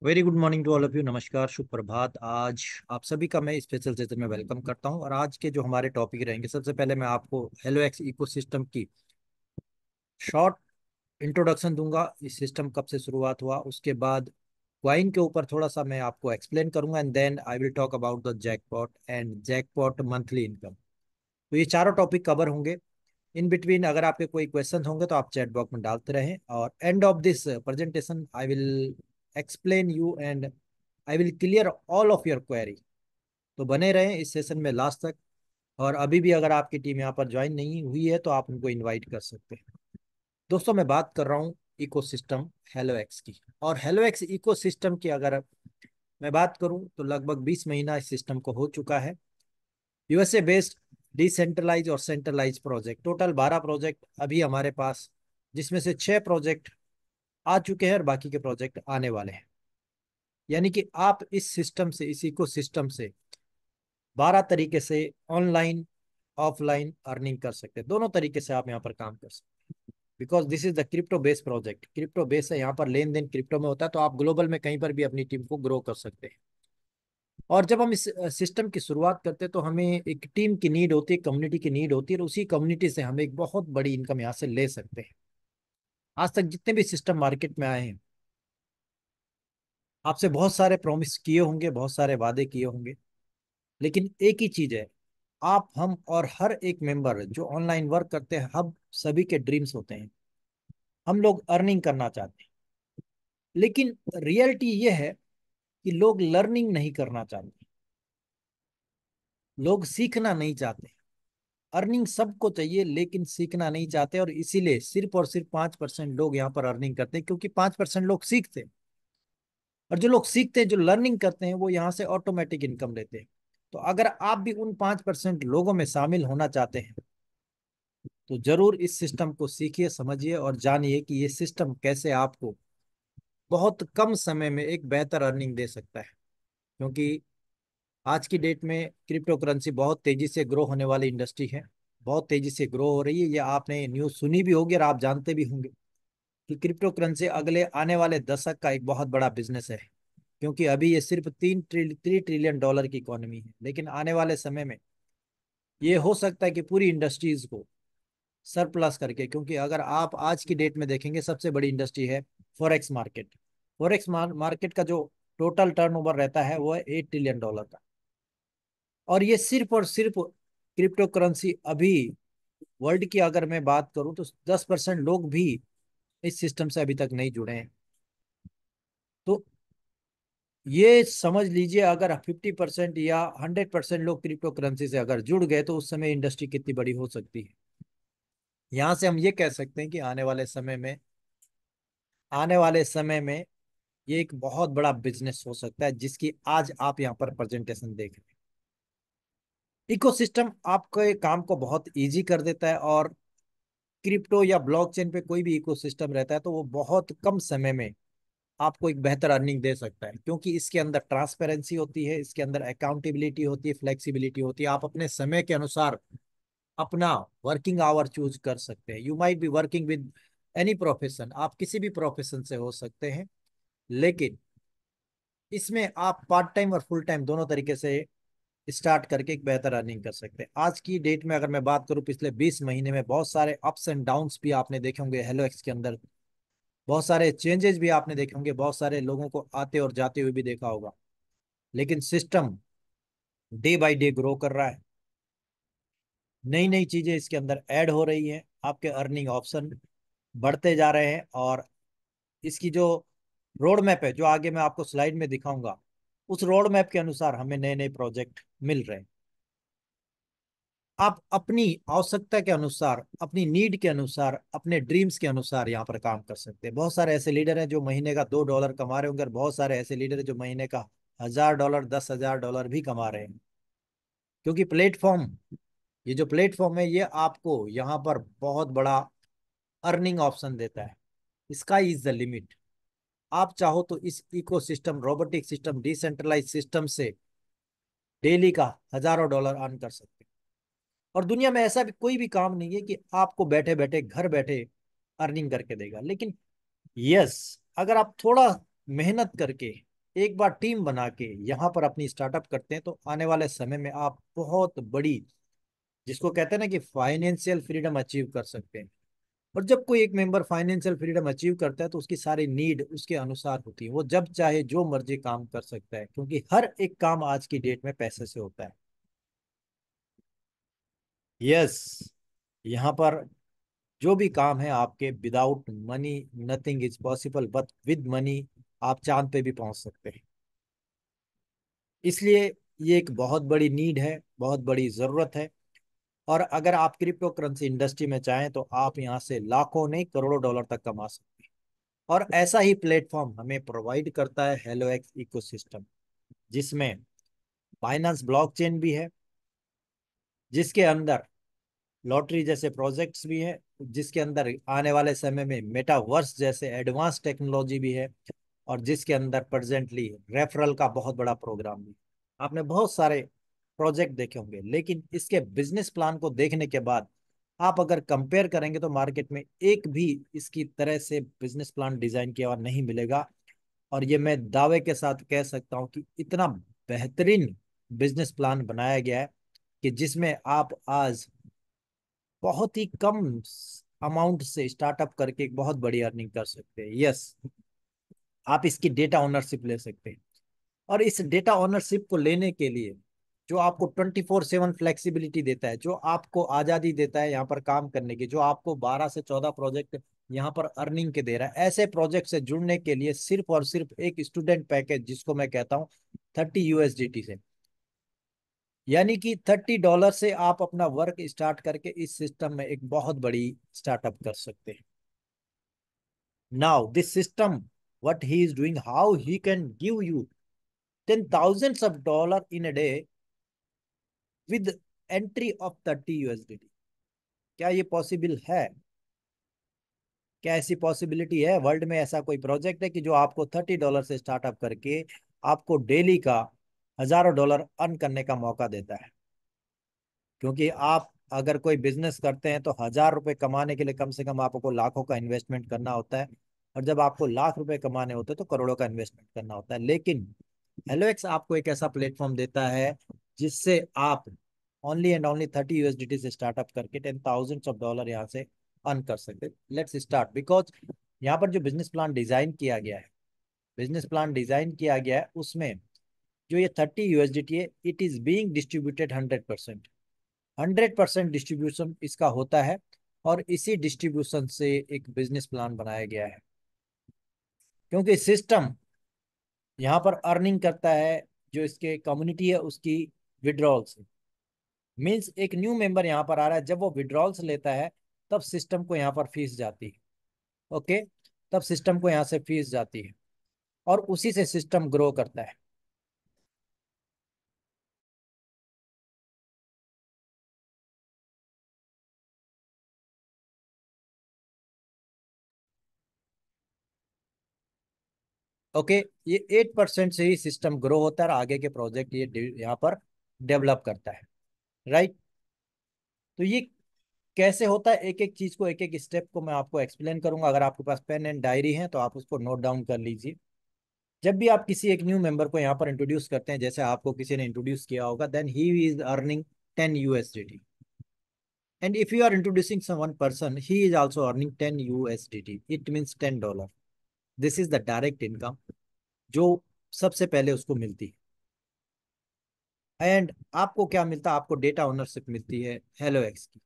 Very good morning to all of you. नमस्कार, शुभ प्रभात। आज आप सभी का मैं स्पेशल सेशन में वेलकम करता हूं और आज के जो हमारे टॉपिक रहेंगे, सबसे पहले मैं आपको हेलो एक्स इकोसिस्टम की शॉर्ट इंट्रोडक्शन दूंगा। इस सिस्टम कब से शुरुआत हुआ, उसके बाद क्वाइन के ऊपर थोड़ा सा मैं आपको एक्सप्लेन करूंगा and then I will talk about the jackpot and jackpot monthly income. तो ये चारों टॉपिक कवर होंगे। इन बिटवीन अगर आपके कोई क्वेश्चन होंगे तो आप चैट बॉक्स में डालते रहें और end of this presentation I will explain you and I will clear all of your query. तो बने रहें इस सेशन में लास्ट तक। और अभी भी अगर आपकी टीम यहाँ पर ज्वाइन नहीं हुई है तो आप उनको इनवाइट कर सकते हैं। दोस्तों, मैं बात कर रहा हूँ इकोसिस्टम हेलो एक्स की। और हेलो एक्स इकोसिस्टम की अगर मैं बात करूँ तो लगभग 20 महीना इस सिस्टम को हो चुका है। यूएसए बेस्ड डिसेंट्रलाइज और सेंट्रलाइज प्रोजेक्ट, टोटल 12 प्रोजेक्ट अभी हमारे पास, जिसमें से 6 प्रोजेक्ट आ चुके हैं और बाकी के प्रोजेक्ट आने वाले हैं। यानी कि आप इस सिस्टम से, इस इको सिस्टम से 12 तरीके से ऑनलाइन ऑफलाइन अर्निंग कर सकते हैं। दोनों तरीके से आप यहाँ पर काम कर सकते हैं because this is the crypto based project. Crypto base है, यहाँ पर लेन देन क्रिप्टो में होता है, तो आप ग्लोबल में कहीं पर भी अपनी टीम को ग्रो कर सकते हैं। और जब हम इस सिस्टम की शुरुआत करते हैं तो हमें एक टीम की नीड होती है, कम्युनिटी की नीड होती है, और उसी कम्युनिटी से हम एक बहुत बड़ी इनकम यहाँ से ले सकते हैं। आज तक जितने भी सिस्टम मार्केट में आए हैं, आपसे बहुत सारे प्रॉमिस किए होंगे, बहुत सारे वादे किए होंगे, लेकिन एक ही चीज है, आप, हम और हर एक मेंबर जो ऑनलाइन वर्क करते हैं, हम सभी के ड्रीम्स होते हैं। हम लोग अर्निंग करना चाहते हैं, लेकिन रियलिटी ये है कि लोग लर्निंग नहीं करना चाहते, लोग सीखना नहीं चाहते। अर्निंग सबको चाहिए लेकिन सीखना नहीं चाहते, और इसीलिए सिर्फ और सिर्फ 5% लोग यहाँ पर अर्निंग करते हैं, क्योंकि 5% लोग सीखते हैं। और जो लोग सीखते हैं, जो लर्निंग करते हैं, वो यहाँ से ऑटोमेटिक इनकम लेते हैं। तो अगर आप भी उन 5% लोगों में शामिल होना चाहते हैं तो जरूर इस सिस्टम को सीखिए, समझिए और जानिए कि ये सिस्टम कैसे आपको बहुत कम समय में एक बेहतर अर्निंग दे सकता है। क्योंकि आज की डेट में क्रिप्टो करेंसी बहुत तेजी से ग्रो होने वाली इंडस्ट्री है, बहुत तेजी से ग्रो हो रही है। ये आपने न्यूज़ सुनी भी होगी और आप जानते भी होंगे कि क्रिप्टो करेंसी अगले आने वाले दशक का एक बहुत बड़ा बिजनेस है। क्योंकि अभी ये सिर्फ 3 ट्रिलियन डॉलर की इकोनॉमी है, लेकिन आने वाले समय में ये हो सकता है कि पूरी इंडस्ट्रीज को सरप्लस करके, क्योंकि अगर आप आज की डेट में देखेंगे, सबसे बड़ी इंडस्ट्री है फॉरेक्स मार्केट। फॉरेक्स मार्केट का जो टोटल टर्नओवर रहता है वो है 8 ट्रिलियन डॉलर का। और ये सिर्फ और सिर्फ क्रिप्टो करेंसी अभी वर्ल्ड की अगर मैं बात करूं तो 10% लोग भी इस सिस्टम से अभी तक नहीं जुड़े हैं। तो ये समझ लीजिए, अगर 50% या 100% लोग क्रिप्टो करेंसी से अगर जुड़ गए तो उस समय इंडस्ट्री कितनी बड़ी हो सकती है। यहां से हम ये कह सकते हैं कि आने वाले समय में ये एक बहुत बड़ा बिजनेस हो सकता है, जिसकी आज आप यहाँ पर प्रेजेंटेशन देख रहे हैं। इकोसिस्टम आपके काम को बहुत इजी कर देता है, और क्रिप्टो या ब्लॉकचेन पे कोई भी इकोसिस्टम रहता है तो वो बहुत कम समय में आपको एक बेहतर अर्निंग दे सकता है, क्योंकि इसके अंदर ट्रांसपेरेंसी होती है, इसके अंदर अकाउंटेबिलिटी होती है, फ्लेक्सिबिलिटी होती है। आप अपने समय के अनुसार अपना वर्किंग आवर चूज कर सकते हैं। You might be working with any profession, आप किसी भी प्रोफेशन से हो सकते हैं, लेकिन इसमें आप पार्ट टाइम और फुल टाइम दोनों तरीके से स्टार्ट करके एक बेहतर अर्निंग कर सकते हैं। आज की डेट में अगर मैं बात करूं, पिछले 20 महीने में बहुत सारे अप्स एंड डाउन्स भी आपने देखे होंगे हेलो एक्स के अंदर। बहुत सारे चेंजेस भी आपने देखे होंगे, बहुत सारे लोगों को आते और जाते हुए भी देखा होगा। लेकिन system day by day grow कर रहा है, नई नई चीजें इसके अंदर ऐड हो रही हैं, आपके अर्निंग ऑप्शन बढ़ते जा रहे हैं। और इसकी जो रोड मैप है, जो आगे मैं आपको स्लाइड में दिखाऊंगा, उस रोड मैप के अनुसार हमें नए नए प्रोजेक्ट मिल रहे हैं। आप अपनी आवश्यकता के अनुसार, अपनी नीड के अनुसार, अपने ड्रीम्स के अनुसार यहाँ पर काम कर सकते हैं। बहुत सारे ऐसे लीडर हैं जो महीने का $2 कमा रहे होंगे, और बहुत सारे ऐसे लीडर हैं जो महीने का $1000, $10,000 भी कमा रहे हैं। क्योंकि प्लेटफॉर्म, ये जो प्लेटफॉर्म है, ये आपको यहाँ पर बहुत बड़ा अर्निंग ऑप्शन देता है। Sky is the limit. आप चाहो तो इस ecosystem, robotic system, decentralize system से डेली का हजारों डॉलर अर्न कर सकते हैं। और दुनिया में ऐसा भी कोई भी काम नहीं है कि आपको बैठे बैठे, घर बैठे अर्निंग करके देगा। लेकिन यस, अगर आप थोड़ा मेहनत करके एक बार टीम बना के यहाँ पर अपनी स्टार्टअप करते हैं तो आने वाले समय में आप बहुत बड़ी, जिसको कहते हैं ना कि फाइनेंशियल फ्रीडम अचीव कर सकते हैं। और जब कोई एक मेंबर फाइनेंशियल फ्रीडम अचीव करता है तो उसकी सारी नीड उसके अनुसार होती है, वो जब चाहे जो मर्जी काम कर सकता है, क्योंकि हर एक काम आज की डेट में पैसे से होता है। यस, यहाँ पर जो भी काम है आपके, without money nothing is possible, but with money आप चांद पे भी पहुंच सकते हैं। इसलिए ये एक बहुत बड़ी नीड है, बहुत बड़ी जरूरत है। और अगर आप क्रिप्टो करेंसी इंडस्ट्री में चाहें तो आप यहाँ से लाखों नहीं करोड़ों डॉलर तक कमा सकते हैं। और ऐसा ही प्लेटफॉर्म हमें प्रोवाइड करता है हेलो एक्स इकोसिस्टम, जिसमें बाइनेंस ब्लॉकचेन भी है, जिसके अंदर लॉटरी जैसे प्रोजेक्ट्स भी हैं, जिसके अंदर आने वाले समय में मेटावर्स जैसे एडवांस टेक्नोलॉजी भी है, और जिसके अंदर प्रेजेंटली रेफरल का बहुत बड़ा प्रोग्राम भी। आपने बहुत सारे प्रोजेक्ट देखे होंगे, लेकिन इसके बिजनेस प्लान को देखने के बाद आप अगर कंपेयर करेंगे तो मार्केट में एक भी इसकी तरह से बिजनेस प्लान डिजाइन किया हुआ नहीं मिलेगा। और ये मैं दावे के साथ कह सकता हूँ कि इतना बेहतरीन बिजनेस प्लान बनाया गया है कि जिसमें आप आज बहुत ही कम अमाउंट से स्टार्टअप करके एक बहुत बड़ी अर्निंग कर सकते हैं। यस, आप इसकी डेटा ओनरशिप ले सकते हैं। और इस डेटा ओनरशिप को लेने के लिए जो आपको 24/7 फ्लेक्सिबिलिटी देता है, जो आपको आजादी देता है यहाँ पर काम करने की, जो आपको 12 से 14 प्रोजेक्ट यहाँ पर अर्निंग के दे रहा है, ऐसे प्रोजेक्ट से जुड़ने के लिए सिर्फ और सिर्फ एक स्टूडेंट पैकेज, जिसको मैं कहता हूँ 30 USDT से, यानी कि $30 से आप अपना वर्क स्टार्ट करके इस सिस्टम में एक बहुत बड़ी स्टार्टअप कर सकते हैं। Now this system, what he is doing, how he can give you 10 thousands of dollars in a day with entry of 30 USDT। क्या ये पॉसिबल है? क्या ऐसी पॉसिबिलिटी है? वर्ल्ड में ऐसा कोई प्रोजेक्ट है कि जो आपको $30 से स्टार्टअप करके आपको डेली का हजारों डॉलर अर्न करने का मौका देता है? क्योंकि आप अगर कोई बिजनेस करते हैं तो 1,000 रुपए कमाने के लिए कम से कम आपको लाखों का इन्वेस्टमेंट करना होता है। और जब आपको लाख रुपए कमाने होते हैं तो करोड़ों का इन्वेस्टमेंट करना होता है। लेकिन हेलोएक्स आपको एक ऐसा प्लेटफॉर्म देता है जिससे आप ओनली एंड ओनली 30 USDT से स्टार्टअप करके 10 thousands of dollars यहाँ से अर्न कर सकते। लेट्स स्टार्ट, बिकॉज यहाँ पर जो बिजनेस प्लान डिजाइन किया गया है, बिजनेस प्लान डिजाइन किया गया है उसमें जो ये 30 USDT है, it is being distributed 100%। 100% distribution इसका होता है। और इसी डिस्ट्रीब्यूशन से एक बिजनेस प्लान बनाया गया है, क्योंकि सिस्टम यहाँ पर अर्निंग करता है जो इसके कम्युनिटी है उसकी विड्रॉल से। मीन्स एक न्यू मेंबर यहाँ पर आ रहा है, जब वो विड्रॉल्स लेता है तब सिस्टम को यहाँ पर फीस जाती है। ओके, तब सिस्टम को यहाँ से फीस जाती है और उसी से सिस्टम ग्रो करता है। ओके, ये 8% से ही सिस्टम ग्रो होता है और आगे के प्रोजेक्ट ये यहाँ पर डेवलप करता है। राइट। तो ये कैसे होता है, एक एक चीज को, एक एक स्टेप को मैं आपको एक्सप्लेन करूंगा। अगर आपके पास पेन एंड डायरी है तो आप उसको नोट डाउन कर लीजिए। जब भी आप किसी एक न्यू मेंबर को यहाँ पर इंट्रोड्यूस करते हैं, जैसे आपको किसी ने इंट्रोड्यूस किया होगा, then he is earning 10 USDT। And if you are introducing someone person, he is also earning 10 USDT, it means $10। This is the direct income जो सबसे पहले उसको मिलती है। एंड आपको क्या मिलता है? आपको डेटा ओनरशिप मिलती है हेलो एक्स की।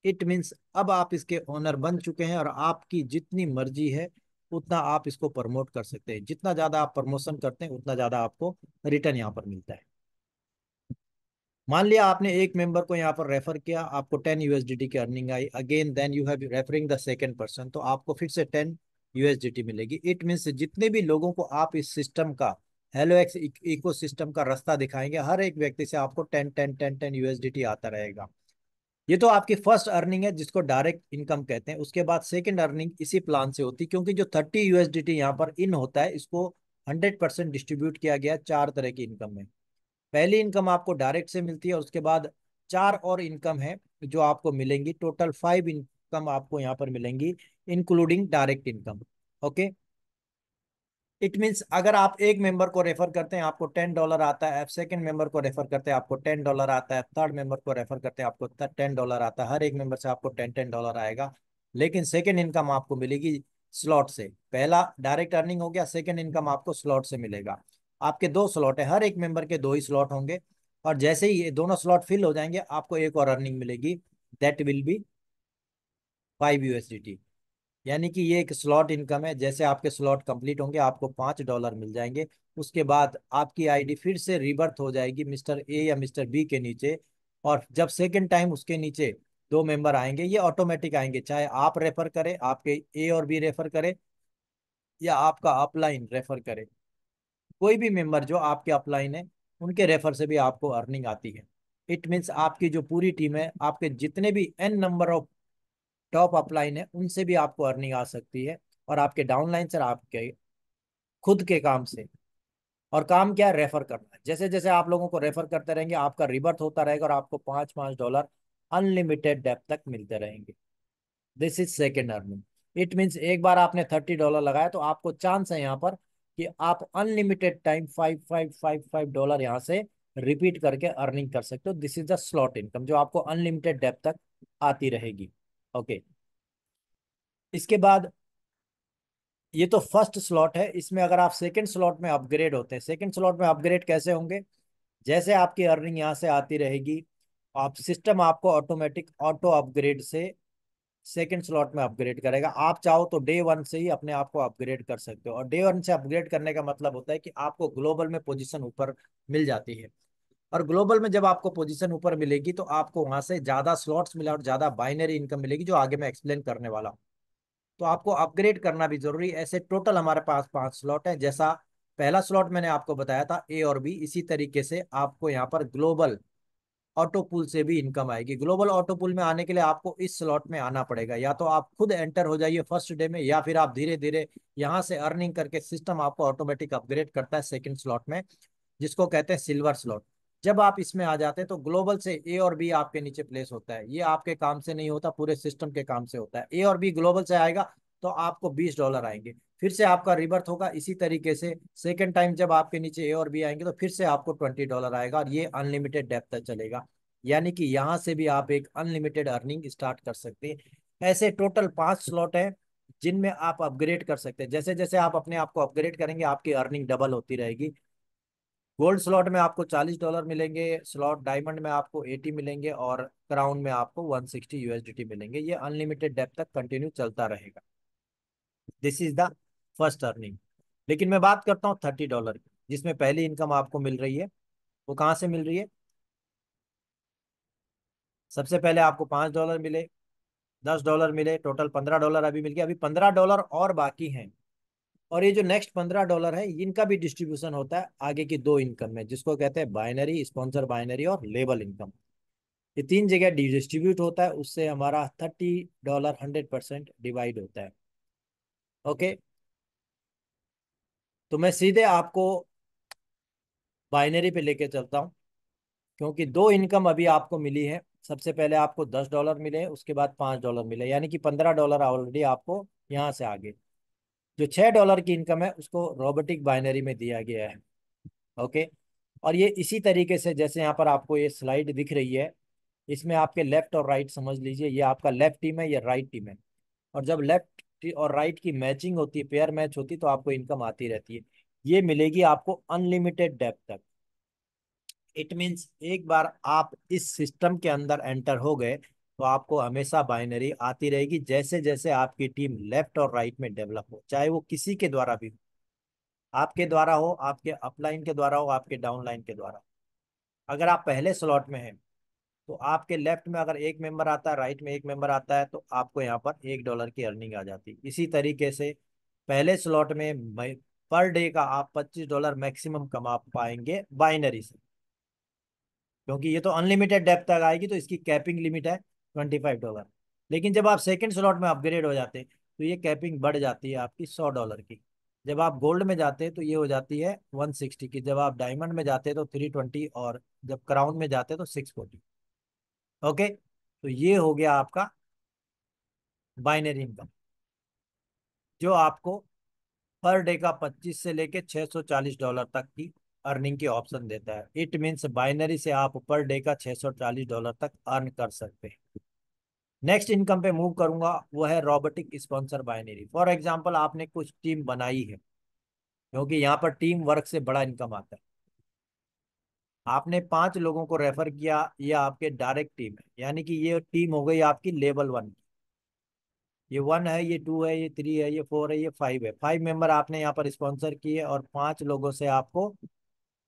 इट मीन्स अब आप इसके ओनर बन चुके हैं और आपकी जितनी मर्जी है उतना आप इसको प्रमोट कर सकते हैं। जितना ज्यादा आप प्रमोशन करते हैं उतना ज्यादा आपको रिटर्न यहाँ पर मिलता है। मान लिया आपने एक मेंबर को यहाँ पर रेफर किया, आपको 10 USDT की अर्निंग आई, again then you have referring the second person, तो आपको फिर से 10 USDT मिलेगी। इट मीन्स जितने भी लोगों को आप इस सिस्टम का, हेलो एक्स इको सिस्टम का रास्ता दिखाएंगे, हर एक व्यक्ति से आपको 10 10 10 10 USDT आता रहेगा। ये तो आपकी फर्स्ट अर्निंग है जिसको डायरेक्ट इनकम कहते हैं। उसके बाद सेकंड अर्निंग इसी प्लान से होती है, क्योंकि जो 30 USDT यहाँ पर इन होता है इसको 100% डिस्ट्रीब्यूट किया गया है 4 तरह की इनकम में। पहली इनकम आपको डायरेक्ट से मिलती है, और उसके बाद 4 और इनकम है जो आपको मिलेंगी। टोटल 5 इनकम आपको यहाँ पर मिलेंगी, including direct income. Okay, it means अगर आप एक मेंबर को रेफर करते हैं आपको $10 आता है, सेकंड मेंबर को रेफर करते हैं आपको $10 आता है, थर्ड मेंबर को रेफर करते हैं आपको $10 आता है, हर एक मेंबर से आपको $10 आएगा। लेकिन सेकंड इनकम आपको मिलेगी स्लॉट से। पहला डायरेक्ट अर्निंग हो गया, सेकंड इनकम आपको स्लॉट से मिलेगा। आपके दो स्लॉट है, हर एक मेंबर के दो ही स्लॉट होंगे, और जैसे ही ये दोनों स्लॉट फिल हो जाएंगे आपको एक और अर्निंग मिलेगी, दैट विल बी $5। यानी कि ये एक स्लॉट इनकम है। जैसे आपके स्लॉट कंप्लीट होंगे आपको $5 मिल जाएंगे। उसके बाद आपकी आईडी फिर से रिबर्थ हो जाएगी मिस्टर ए या मिस्टर बी के नीचे, और जब सेकंड टाइम उसके नीचे दो मेंबर आएंगे ये ऑटोमेटिक आएंगे, चाहे आप रेफर करें, आपके ए और बी रेफर करें, या आपका अपलाइन रेफर करे। कोई भी मेंबर जो आपके अपलाइन है उनके रेफर से भी आपको अर्निंग आती है। इट मीन्स आपकी जो पूरी टीम है, आपके जितने भी N number of top upline है उनसे भी आपको अर्निंग आ सकती है, और आपके डाउनलाइन से, आपके खुद के काम से। और काम क्या है? रेफर करना है। जैसे जैसे आप लोगों को रेफर करते रहेंगे आपका रिबर्थ होता रहेगा, और आपको $5 अनलिमिटेड डेप तक मिलते रहेंगे। This is second earning. It means एक बार आपने $30 लगाया तो आपको चांस है यहाँ पर कि आप अनलिमिटेड टाइम $5 यहाँ से रिपीट करके अर्निंग कर सकते हो। This is the slot income जो आपको अनलिमिटेड डेप तक आती रहेगी। ओके। इसके बाद ये तो फर्स्ट स्लॉट है। इसमें अगर आप सेकंड स्लॉट में अपग्रेड होते हैं, सेकंड स्लॉट में अपग्रेड कैसे होंगे? जैसे आपकी अर्निंग यहाँ से आती रहेगी, आप सिस्टम आपको ऑटोमेटिक ऑटो अपग्रेड से सेकंड स्लॉट में अपग्रेड करेगा। आप चाहो तो डे वन से ही अपने आप को अपग्रेड कर सकते हो, और डे वन से अपग्रेड करने का मतलब होता है कि आपको ग्लोबल में पोजीशन ऊपर मिल जाती है। और ग्लोबल में जब आपको पोजीशन ऊपर मिलेगी तो आपको वहां से ज्यादा स्लॉट्स मिला और ज्यादा बाइनरी इनकम मिलेगी, जो आगे मैं एक्सप्लेन करने वाला हूँ। तो आपको अपग्रेड करना भी जरूरी है। ऐसे टोटल हमारे पास 5 स्लॉट है। जैसा पहला स्लॉट मैंने आपको बताया था ए और बी, इसी तरीके से आपको यहाँ पर ग्लोबल ऑटो पूल से भी इनकम आएगी। ग्लोबल ऑटो पूल में आने के लिए आपको इस स्लॉट में आना पड़ेगा, या तो आप खुद एंटर हो जाइए फर्स्ट डे में, या फिर आप धीरे धीरे यहाँ से अर्निंग करके सिस्टम आपको ऑटोमेटिक अपग्रेड करता है सेकंड स्लॉट में, जिसको कहते हैं सिल्वर स्लॉट। जब आप इसमें आ जाते हैं तो ग्लोबल से ए और बी आपके नीचे प्लेस होता है। ये आपके काम से नहीं होता, पूरे सिस्टम के काम से होता है। ए और बी ग्लोबल से आएगा तो आपको $20 आएंगे, फिर से आपका रिवर्थ होगा इसी तरीके से। सेकेंड टाइम जब आपके नीचे ए और बी आएंगे तो फिर से आपको $20 आएगा, और ये अनलिमिटेड डेप्थ तक चलेगा। यानी कि यहाँ से भी आप एक अनलिमिटेड अर्निंग स्टार्ट कर सकते हैं। ऐसे टोटल 5 स्लॉट है जिनमें आप अपग्रेड कर सकते हैं। जैसे जैसे आप अपने आप को अपग्रेड करेंगे आपकी अर्निंग डबल होती रहेगी। गोल्ड स्लॉट में आपको $40 मिलेंगे, स्लॉट डायमंड में आपको 80 मिलेंगे, और क्राउन में आपको 160 USDT मिलेंगे। ये अनलिमिटेड डेप तक कंटिन्यू चलता रहेगा। This is the first earning. लेकिन मैं बात करता हूँ $30 की, जिसमें पहली इनकम आपको मिल रही है। वो कहाँ से मिल रही है? सबसे पहले आपको $5 मिले, $10 मिले, टोटल $15 अभी मिल गया। अभी $15 और बाकी हैं। और ये जो नेक्स्ट $15 है इनका भी डिस्ट्रीब्यूशन होता है आगे की दो इनकम में, जिसको कहते हैं बाइनरी, स्पॉन्सर बाइनरी और लेबल इनकम। ये तीन जगह डिस्ट्रीब्यूट होता है, उससे हमारा $30 100% डिवाइड होता है। ओके। तो मैं सीधे आपको बाइनरी पे लेके चलता हूँ, क्योंकि दो इनकम अभी आपको मिली है। सबसे पहले आपको $10 मिले, उसके बाद $5 मिले, यानी कि $15 ऑलरेडी आपको यहाँ से आगे। जो $6 की इनकम है उसको रोबोटिक बाइनरी में दिया गया है। ओके। और ये इसी तरीके से जैसे यहाँ पर आपको ये स्लाइड दिख रही है, इसमें आपके लेफ्ट और राइट समझ लीजिए, ये आपका लेफ्ट टीम है, ये राइट टीम है। और जब लेफ्ट और राइट की मैचिंग होती है, पेयर मैच होती है, तो आपको इनकम आती रहती है। ये मिलेगी आपको अनलिमिटेड डेप्थ तक। इट मीन्स एक बार आप इस सिस्टम के अंदर एंटर हो गए तो आपको हमेशा बाइनरी आती रहेगी, जैसे जैसे आपकी टीम लेफ्ट और राइट में डेवलप हो, चाहे वो किसी के द्वारा भी हो, आपके द्वारा हो, आपके अपलाइन के द्वारा हो, आपके डाउनलाइन के द्वारा। अगर आप पहले स्लॉट में हैं तो आपके लेफ्ट में अगर एक मेंबर आता है, राइट में एक मेंबर आता है, तो आपको यहाँ पर $1 की अर्निंग आ जाती है। इसी तरीके से पहले स्लॉट में पर डे का आप $25 मैक्सिमम कमा पाएंगे बाइनरी से, क्योंकि ये तो अनलिमिटेड डेप्थ तक आएगी तो इसकी कैपिंग लिमिट है $25। लेकिन जब आप सेकंड स्लॉट में अपग्रेड हो जाते हैं तो ये कैपिंग बढ़ जाती है आपकी $100 की। जब आप गोल्ड में जाते हैं तो ये हो जाती है 160 की, जब आप डायमंड में जाते हैं तो 320, और जब क्राउन में जाते हैं तो 640। ओके। तो ये हो गया आपका बाइनरी इनकम, जो आपको पर डे का 25 से लेके $640 तक की अर्निंग की ऑप्शन देता है। इट मीन्स बाइनरी से आप पर डे का $640 तक अर्न कर सकते हैं। नेक्स्ट इनकम पे मूव करूंगा, वो है robotic sponsor binary. For example आपने कुछ टीम बनाई है, क्योंकि यहाँ पर टीम वर्क से बड़ा इनकम आता है। आपने 5 लोगों को रेफर किया, ये आपके डायरेक्ट टीम है, यानी कि ये टीम हो गई आपकी लेवल 1। ये 1 है, ये 2 है, ये 3 है, ये 4 है, ये 5 है। 5 मेंबर आपने यहाँ पर स्पॉन्सर किए और 5 लोगों से आपको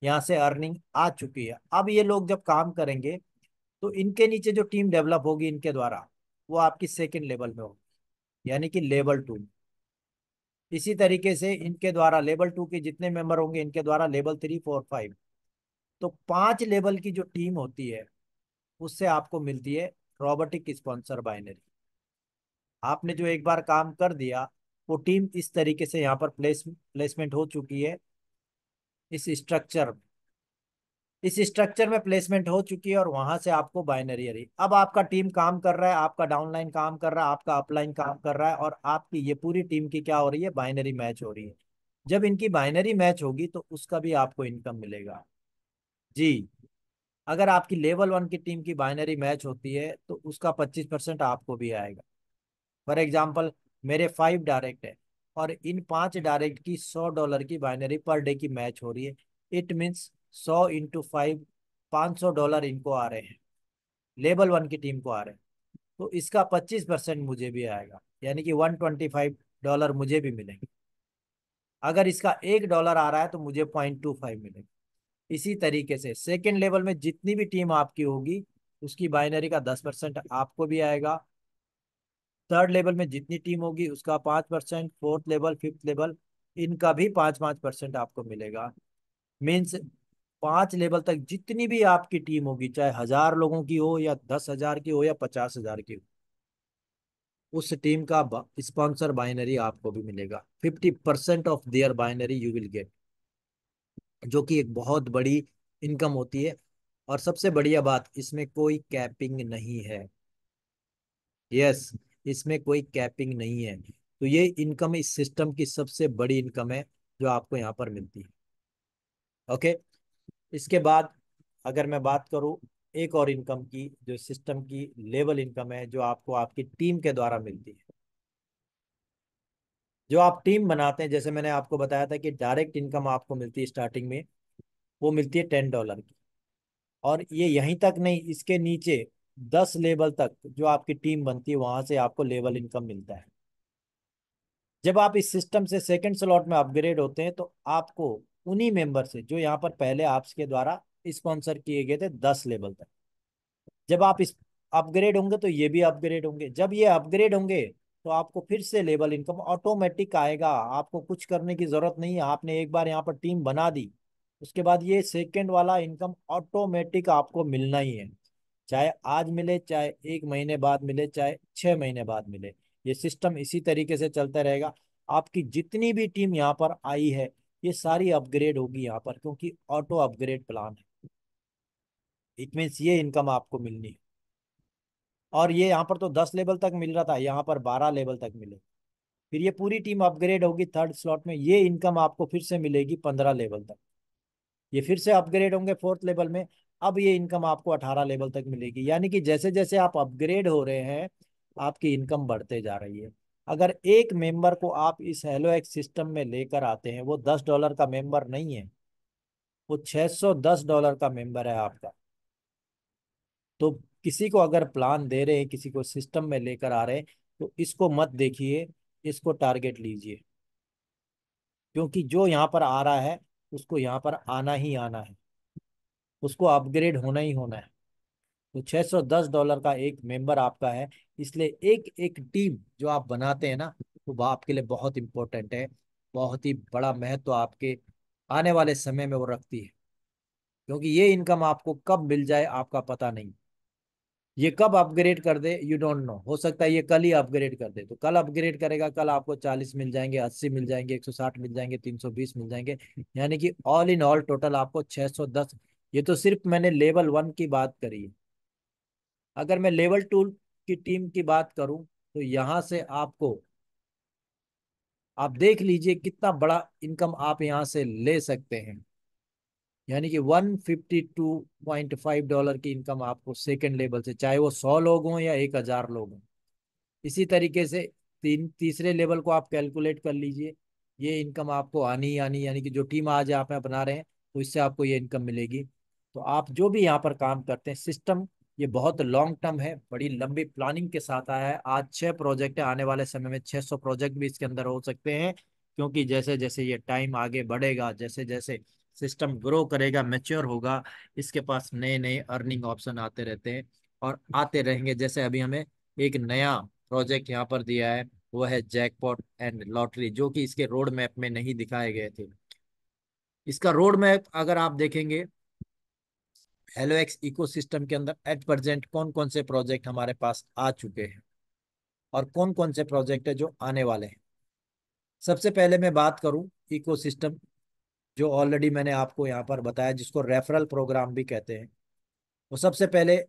यहाँ से अर्निंग आ चुकी है। अब ये लोग जब काम करेंगे तो इनके नीचे जो टीम डेवलप होगी इनके द्वारा, वो आपकी सेकेंड लेवल में होगी, यानी कि लेवल 2। इसी तरीके से इनके द्वारा लेवल 2 के जितने मेंबर होंगे इनके द्वारा लेवल 3, 4, 5। तो 5 लेवल की जो टीम होती है उससे आपको मिलती है रोबोटिक स्पॉन्सर बाइनरी। आपने जो एक बार काम कर दिया, वो टीम इस तरीके से यहाँ पर प्लेसमेंट हो चुकी है, इस स्ट्रक्चर में प्लेसमेंट हो चुकी है, और वहां से आपको बाइनरी आ रही। अब आपका टीम काम कर रहा है, आपका डाउनलाइन काम कर रहा है, आपका अपलाइन काम कर रहा है, और आपकी ये पूरी टीम की क्या हो रही है, बाइनरी मैच हो रही है। जब इनकी बाइनरी मैच होगी तो उसका भी आपको इनकम मिलेगा जी। अगर आपकी लेवल 1 की टीम की बाइनरी मैच होती है तो उसका 25% आपको भी आएगा। फॉर एग्जाम्पल, मेरे 5 डायरेक्ट है, और इन 5 डायरेक्ट की $100 की बाइनरी पर डे की मैच हो रही है। इट मीन्स 100 × 5, $500 इनको आ रहे हैं, लेवल 1 की टीम को आ रहे हैं। तो इसका 25% मुझे भी आएगा, यानी कि $125 मुझे भी मिलेंगे। अगर इसका $1 आ रहा है तो मुझे 0.25 मिलेगा। इसी तरीके से सेकेंड लेवल में जितनी भी टीम आपकी होगी उसकी बाइनरी का 10% आपको भी आएगा। थर्ड लेवल में जितनी टीम होगी उसका 5%, फोर्थ लेवल, फिफ्थ लेवल, इनका भी 5-5% आपको मिलेगा। मीन्स 5 लेवल तक जितनी भी आपकी टीम होगी, चाहे 1,000 लोगों की हो या 10,000 की हो या 50,000 की हो, उस टीम का स्पॉन्सर बाइनरी आपको भी मिलेगा। 50% of their binary you will get, जो कि एक बहुत बड़ी इनकम होती है। और सबसे बढ़िया बात, इसमें कोई कैपिंग नहीं है। यस, इसमें कोई कैपिंग नहीं है। तो ये इनकम इस सिस्टम की सबसे बड़ी इनकम है जो आपको यहाँ पर मिलती है। ओके। इसके बाद अगर मैं बात करूँ एक और इनकम की, जो सिस्टम की लेवल इनकम है, जो आपको आपकी टीम के द्वारा मिलती है। जो आप टीम बनाते हैं, जैसे मैंने आपको बताया था कि डायरेक्ट इनकम आपको मिलती है स्टार्टिंग में, वो मिलती है $10 की। और ये यहीं तक नहीं, इसके नीचे 10 लेवल तक जो आपकी टीम बनती है वहां से आपको लेवल इनकम मिलता है। जब आप इस सिस्टम से सेकंड स्लॉट में अपग्रेड होते हैं तो आपको उन्हीं मेंबर से, जो यहाँ पर पहले आपके द्वारा स्पॉन्सर किए गए थे 10 लेवल तक, जब आप इस अपग्रेड होंगे तो ये भी अपग्रेड होंगे। जब ये अपग्रेड होंगे तो आपको फिर से लेवल इनकम ऑटोमेटिक आएगा, आपको कुछ करने की जरूरत नहीं है। आपने एक बार यहाँ पर टीम बना दी, उसके बाद ये सेकंड वाला इनकम ऑटोमेटिक आपको मिलना ही है। चाहे आज मिले, चाहे 1 महीने बाद मिले, चाहे 6 महीने बाद मिले, ये सिस्टम इसी तरीके से चलता रहेगा। आपकी जितनी भी टीम यहाँ पर आई है ये सारी अपग्रेड होगी यहाँ पर, क्योंकि ऑटो अपग्रेड प्लान है। इट मीन्स ये इनकम आपको मिलनी है। और ये यहाँ पर तो 10 लेवल तक मिल रहा था, यहाँ पर 12 लेवल तक मिले। फिर ये पूरी टीम अपग्रेड होगी थर्ड स्लॉट में, ये इनकम आपको फिर से मिलेगी 15 लेवल तक। ये फिर से अपग्रेड होंगे फोर्थ लेवल में, अब ये इनकम आपको 18 लेवल तक मिलेगी। यानी कि जैसे जैसे आप अपग्रेड हो रहे हैं आपकी इनकम बढ़ते जा रही है। अगर एक मेंबर को आप इस हेलो एक्स सिस्टम में लेकर आते हैं, वो $10 का मेंबर नहीं है, वो $610 का मेंबर है आपका। तो किसी को अगर प्लान दे रहे हैं, किसी को सिस्टम में लेकर आ रहे हैं, तो इसको मत देखिए, इसको टारगेट लीजिए। क्योंकि जो यहाँ पर आ रहा है उसको यहाँ पर आना ही आना है, उसको अपग्रेड होना ही होना है। तो $610 का एक मेंबर आपका है। इसलिए एक एक टीम जो आप बनाते हैं ना, तो वो आपके लिए बहुत इंपॉर्टेंट है, बहुत ही बड़ा महत्व आपके आने वाले समय में वो रखती है। क्योंकि ये इनकम आपको कब मिल जाए आपका पता नहीं, ये कब अपग्रेड कर दे यू डोंट नो। हो सकता है ये कल ही अपग्रेड कर दे, तो कल अपग्रेड करेगा, कल आपको 40 मिल जाएंगे, 80 मिल जाएंगे, 160 मिल जाएंगे, 320 मिल जाएंगे। यानी कि ऑल इन ऑल टोटल आपको 610। ये तो सिर्फ मैंने लेवल 1 की बात करी है। अगर मैं लेवल 2 की टीम की बात करूं तो यहां से आपको आप देख लीजिए कितना बड़ा इनकम आप यहाँ से ले सकते हैं। यानी कि $152.5 की इनकम आपको सेकंड लेवल से, चाहे वो 100 लोग हों या 1,000 लोग हों। इसी तरीके से तीसरे लेवल को आप कैलकुलेट कर लीजिए। ये इनकम आपको आनी ही आनी, यानी कि जो टीम आज आप यहाँ बना रहे हैं तो इससे आपको ये इनकम मिलेगी। तो आप जो भी यहाँ पर काम करते हैं, सिस्टम ये बहुत लॉन्ग टर्म है, बड़ी लंबी प्लानिंग के साथ आया है। आज 6 प्रोजेक्ट है, आने वाले समय में 600 प्रोजेक्ट भी इसके अंदर हो सकते हैं। क्योंकि जैसे जैसे ये टाइम आगे बढ़ेगा, जैसे जैसे सिस्टम ग्रो करेगा, मैच्योर होगा, इसके पास नए नए अर्निंग ऑप्शन आते रहते हैं और आते रहेंगे। जैसे अभी हमें एक नया प्रोजेक्ट यहाँ पर दिया है, वो है जैकपॉट एंड लॉटरी, जो कि इसके रोड मैप में नहीं दिखाए गए थे। इसका रोड मैप अगर आप देखेंगे, हेलो एक्स इकोसिस्टम के अंदर एट प्रेजेंट कौन कौन से प्रोजेक्ट हमारे पास आ चुके हैं और कौन कौन से प्रोजेक्ट है जो आने वाले हैं। सबसे पहले मैं बात करूं इकोसिस्टम, जो ऑलरेडी मैंने आपको यहाँ पर बताया, जिसको रेफरल प्रोग्राम भी कहते हैं। वो सबसे पहले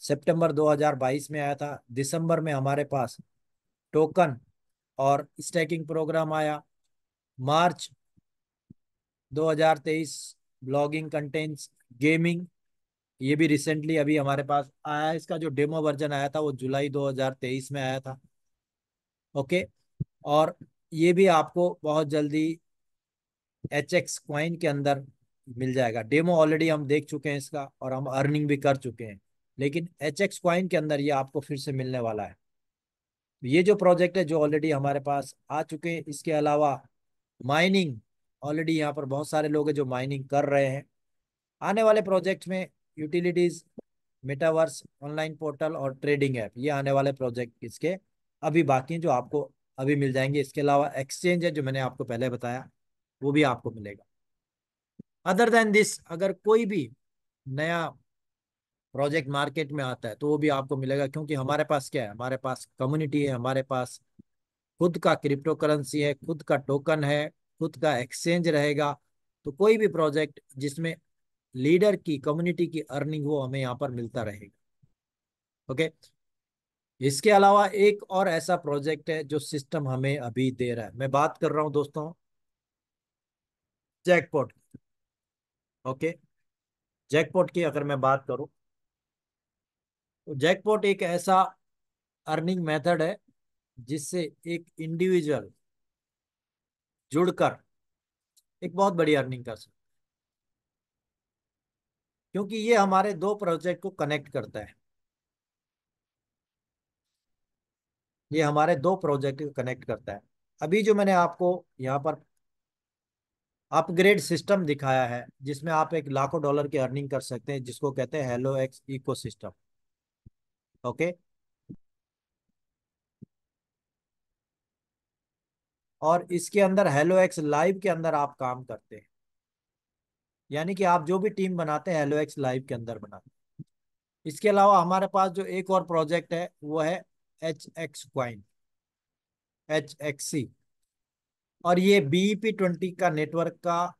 सितंबर 2022 में आया था। दिसंबर में हमारे पास टोकन और स्टैकिंग प्रोग्राम आया। मार्च 2023 ब्लॉगिंग कंटेंट्स गेमिंग, ये भी रिसेंटली अभी हमारे पास आया है। इसका जो डेमो वर्जन आया था वो जुलाई 2023 में आया था। ओके। और ये भी आपको बहुत जल्दी एच एक्स क्वाइन के अंदर मिल जाएगा। डेमो ऑलरेडी हम देख चुके हैं इसका और हम अर्निंग भी कर चुके हैं, लेकिन एच एक्स क्वाइन के अंदर ये आपको फिर से मिलने वाला है। ये जो प्रोजेक्ट है जो ऑलरेडी हमारे पास आ चुके हैं, इसके अलावा माइनिंग, ऑलरेडी यहाँ पर बहुत सारे लोग हैं जो माइनिंग कर रहे हैं। आने वाले प्रोजेक्ट में यूटिलिटीज, मेटावर्स, ऑनलाइन पोर्टल और ट्रेडिंग ऐप, ये आने वाले प्रोजेक्ट इसके अभी बाकी हैं, जो आपको अभी मिल जाएंगे। इसके अलावा एक्सचेंज है जो मैंने आपको पहले बताया, वो भी आपको मिलेगा। अदर देन दिस, अगर कोई भी नया प्रोजेक्ट मार्केट में आता है तो वो भी आपको मिलेगा, क्योंकि हमारे पास क्या है, हमारे पास कम्युनिटी है, हमारे पास खुद का क्रिप्टो करेंसी है, खुद का टोकन है, खुद का एक्सचेंज रहेगा। तो कोई भी प्रोजेक्ट जिसमें लीडर की कम्युनिटी की अर्निंग, वो हमें यहाँ पर मिलता रहेगा। ओके। इसके अलावा एक और ऐसा प्रोजेक्ट है जो सिस्टम हमें अभी दे रहा है, मैं बात कर रहा हूं दोस्तों जैकपॉट। ओके। जैकपॉट की अगर मैं बात करूं तो जैकपॉट एक ऐसा अर्निंग मेथड है जिससे एक इंडिविजुअल जुड़कर एक बहुत बड़ी अर्निंग कर सकता है, क्योंकि ये हमारे दो प्रोजेक्ट को कनेक्ट करता है। ये हमारे दो प्रोजेक्ट को कनेक्ट करता है। अभी जो मैंने आपको यहाँ पर अपग्रेड सिस्टम दिखाया है, जिसमें आप एक लाखों डॉलर की अर्निंग कर सकते हैं, जिसको कहते हैं हेलो एक्स इकोसिस्टम। ओके। और इसके अंदर हेलो एक्स लाइव के अंदर आप काम करते हैं, यानी कि आप जो भी टीम बनाते हैं हेलो एक्स लाइव के अंदर बनाते हैं। इसके अलावा हमारे पास जो एक और प्रोजेक्ट है वो है एच एक्स क्वाइन, HXC। और ये BEP20 का नेटवर्क का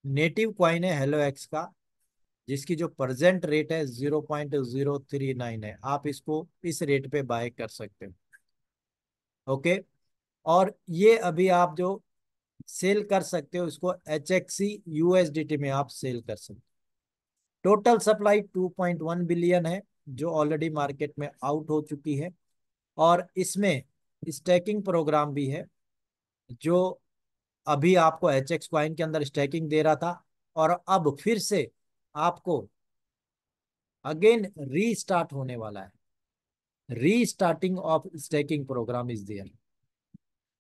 नेटिव क्वाइन है हेलो एक्स का, जिसकी जो प्रेजेंट रेट है 0.039 है। आप इसको इस रेट पे बाय कर सकते हो। ओके। और ये अभी आप जो सेल कर सकते हो, इसको HXC USDT में आप सेल कर सकते हो। टोटल सप्लाई 2.1 बिलियन है, जो ऑलरेडी मार्केट में आउट हो चुकी है। और इसमें स्टैकिंग प्रोग्राम भी है, जो अभी आपको HX क्वाइन के अंदर स्टैकिंग दे रहा था, और अब फिर से आपको अगेन रीस्टार्ट होने वाला है। Restarting of stacking program is there.